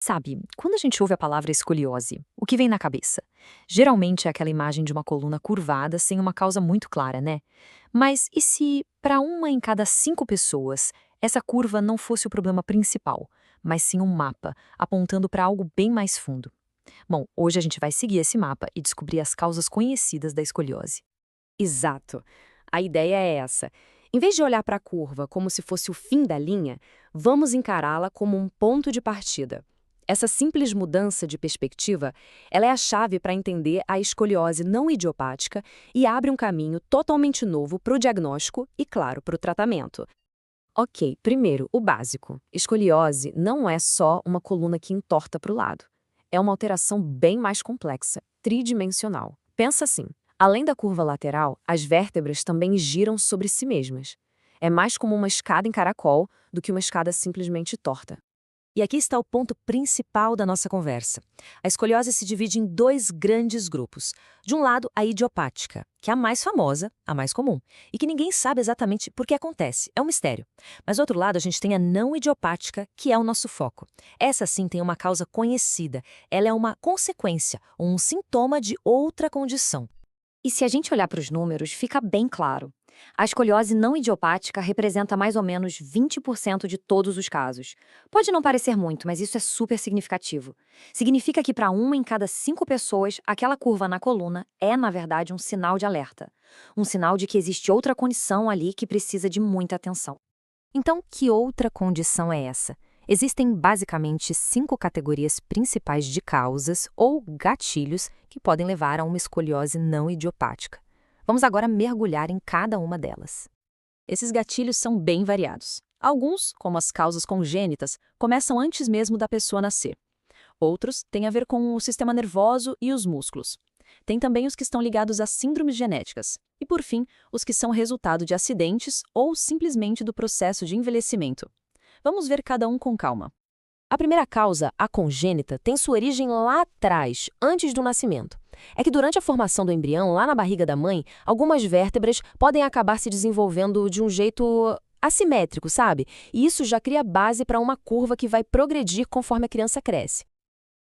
Sabe, quando a gente ouve a palavra escoliose, o que vem na cabeça? Geralmente é aquela imagem de uma coluna curvada sem uma causa muito clara, né? Mas e se, para uma em cada 5 pessoas, essa curva não fosse o problema principal, mas sim um mapa, apontando para algo bem mais fundo? Bom, hoje a gente vai seguir esse mapa e descobrir as causas conhecidas da escoliose. Exato. A ideia é essa. Em vez de olhar para a curva como se fosse o fim da linha, vamos encará-la como um ponto de partida. Essa simples mudança de perspectiva, ela é a chave para entender a escoliose não idiopática e abre um caminho totalmente novo para o diagnóstico e, claro, para o tratamento. Ok, primeiro, o básico. Escoliose não é só uma coluna que entorta para o lado. É uma alteração bem mais complexa, tridimensional. Pensa assim, além da curva lateral, as vértebras também giram sobre si mesmas. É mais como uma escada em caracol do que uma escada simplesmente torta. E aqui está o ponto principal da nossa conversa. A escoliose se divide em dois grandes grupos. De um lado, a idiopática, que é a mais famosa, a mais comum, e que ninguém sabe exatamente por que acontece, é um mistério. Mas do outro lado, a gente tem a não idiopática, que é o nosso foco. Essa sim tem uma causa conhecida, ela é uma consequência, um sintoma de outra condição. E se a gente olhar para os números, fica bem claro. A escoliose não idiopática representa mais ou menos 20% de todos os casos. Pode não parecer muito, mas isso é super significativo. Significa que para uma em cada 5 pessoas, aquela curva na coluna é, na verdade, um sinal de alerta. Um sinal de que existe outra condição ali que precisa de muita atenção. Então, que outra condição é essa? Existem basicamente 5 categorias principais de causas ou gatilhos que podem levar a uma escoliose não idiopática. Vamos agora mergulhar em cada uma delas. Esses gatilhos são bem variados. Alguns, como as causas congênitas, começam antes mesmo da pessoa nascer. Outros têm a ver com o sistema nervoso e os músculos. Tem também os que estão ligados a síndromes genéticas. E, por fim, os que são resultado de acidentes ou simplesmente do processo de envelhecimento. Vamos ver cada um com calma. A primeira causa, a congênita, tem sua origem lá atrás, antes do nascimento. É que durante a formação do embrião, lá na barriga da mãe, algumas vértebras podem acabar se desenvolvendo de um jeito assimétrico, sabe? E isso já cria base para uma curva que vai progredir conforme a criança cresce.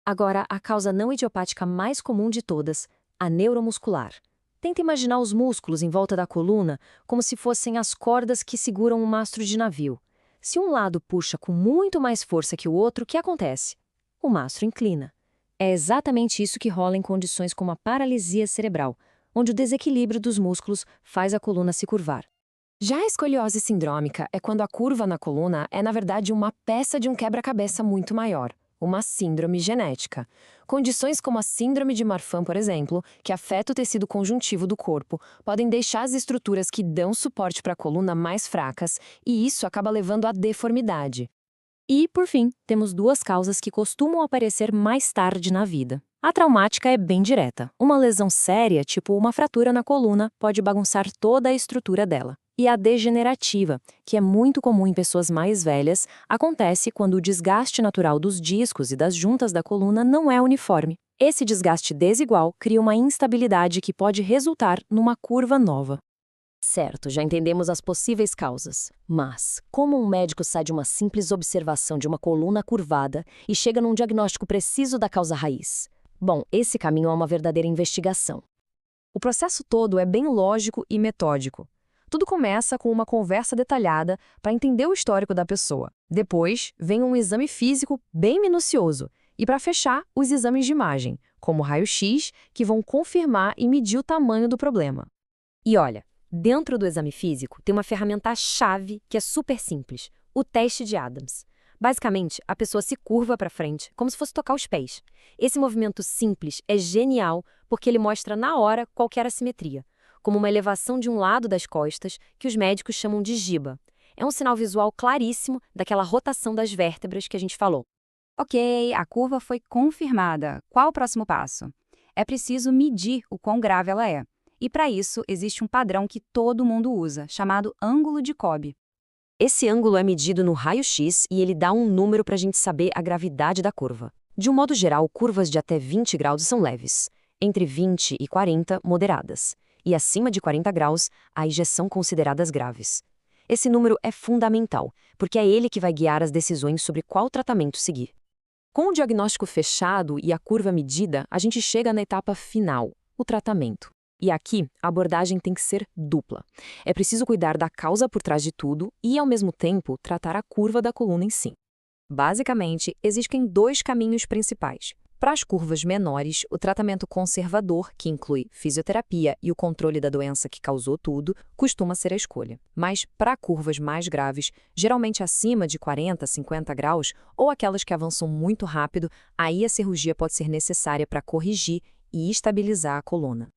Agora, a causa não idiopática mais comum de todas, a neuromuscular. Tenta imaginar os músculos em volta da coluna como se fossem as cordas que seguram um mastro de navio. Se um lado puxa com muito mais força que o outro, o que acontece? O mastro inclina. É exatamente isso que rola em condições como a paralisia cerebral, onde o desequilíbrio dos músculos faz a coluna se curvar. Já a escoliose sindrômica é quando a curva na coluna é, na verdade, uma peça de um quebra-cabeça muito maior, uma síndrome genética. Condições como a síndrome de Marfan, por exemplo, que afeta o tecido conjuntivo do corpo, podem deixar as estruturas que dão suporte para a coluna mais fracas, e isso acaba levando à deformidade. E, por fim, temos duas causas que costumam aparecer mais tarde na vida. A traumática é bem direta. Uma lesão séria, tipo uma fratura na coluna, pode bagunçar toda a estrutura dela. E a degenerativa, que é muito comum em pessoas mais velhas, acontece quando o desgaste natural dos discos e das juntas da coluna não é uniforme. Esse desgaste desigual cria uma instabilidade que pode resultar numa curva nova. Certo, já entendemos as possíveis causas. Mas, como um médico sai de uma simples observação de uma coluna curvada e chega num diagnóstico preciso da causa raiz? Bom, esse caminho é uma verdadeira investigação. O processo todo é bem lógico e metódico. Tudo começa com uma conversa detalhada para entender o histórico da pessoa. Depois, vem um exame físico bem minucioso. E para fechar, os exames de imagem, como raio-x, que vão confirmar e medir o tamanho do problema. E olha, dentro do exame físico, tem uma ferramenta-chave que é super simples, o teste de Adams. Basicamente, a pessoa se curva para frente, como se fosse tocar os pés. Esse movimento simples é genial porque ele mostra na hora qualquer assimetria, como uma elevação de um lado das costas, que os médicos chamam de giba. É um sinal visual claríssimo daquela rotação das vértebras que a gente falou. Ok, a curva foi confirmada. Qual o próximo passo? É preciso medir o quão grave ela é. E para isso, existe um padrão que todo mundo usa, chamado ângulo de Cobb. Esse ângulo é medido no raio-x e ele dá um número para a gente saber a gravidade da curva. De um modo geral, curvas de até 20 graus são leves, entre 20 e 40, moderadas, e acima de 40 graus, aí já são consideradas graves. Esse número é fundamental, porque é ele que vai guiar as decisões sobre qual tratamento seguir. Com o diagnóstico fechado e a curva medida, a gente chega na etapa final, o tratamento. E aqui, a abordagem tem que ser dupla. É preciso cuidar da causa por trás de tudo e, ao mesmo tempo, tratar a curva da coluna em si. Basicamente, existem dois caminhos principais. Para as curvas menores, o tratamento conservador, que inclui fisioterapia e o controle da doença que causou tudo, costuma ser a escolha. Mas, para curvas mais graves, geralmente acima de 40, 50 graus, ou aquelas que avançam muito rápido, aí a cirurgia pode ser necessária para corrigir e estabilizar a coluna.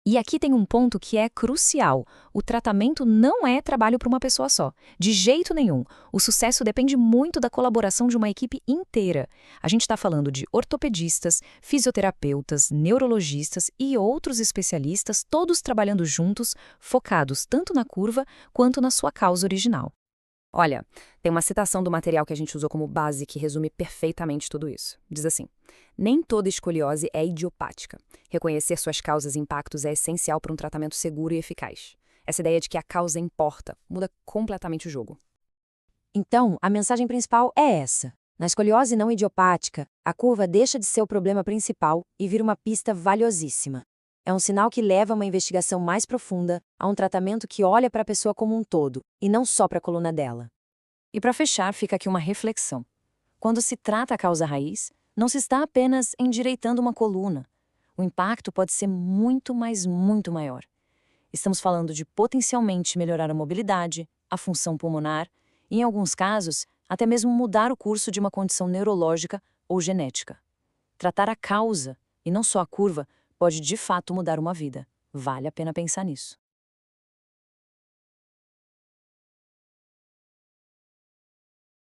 E aqui tem um ponto que é crucial. O tratamento não é trabalho para uma pessoa só. De jeito nenhum. O sucesso depende muito da colaboração de uma equipe inteira. A gente está falando de ortopedistas, fisioterapeutas, neurologistas e outros especialistas, todos trabalhando juntos, focados tanto na curva quanto na sua causa original. Olha, tem uma citação do material que a gente usou como base que resume perfeitamente tudo isso. Diz assim: nem toda escoliose é idiopática. Reconhecer suas causas e impactos é essencial para um tratamento seguro e eficaz. Essa ideia de que a causa importa muda completamente o jogo. Então, a mensagem principal é essa. Na escoliose não idiopática, a curva deixa de ser o problema principal e vira uma pista valiosíssima. É um sinal que leva a uma investigação mais profunda, a um tratamento que olha para a pessoa como um todo, e não só para a coluna dela. E para fechar, fica aqui uma reflexão. Quando se trata a causa raiz, não se está apenas endireitando uma coluna. O impacto pode ser muito, mas muito maior. Estamos falando de potencialmente melhorar a mobilidade, a função pulmonar e, em alguns casos, até mesmo mudar o curso de uma condição neurológica ou genética. Tratar a causa, e não só a curva, pode de fato mudar uma vida. Vale a pena pensar nisso.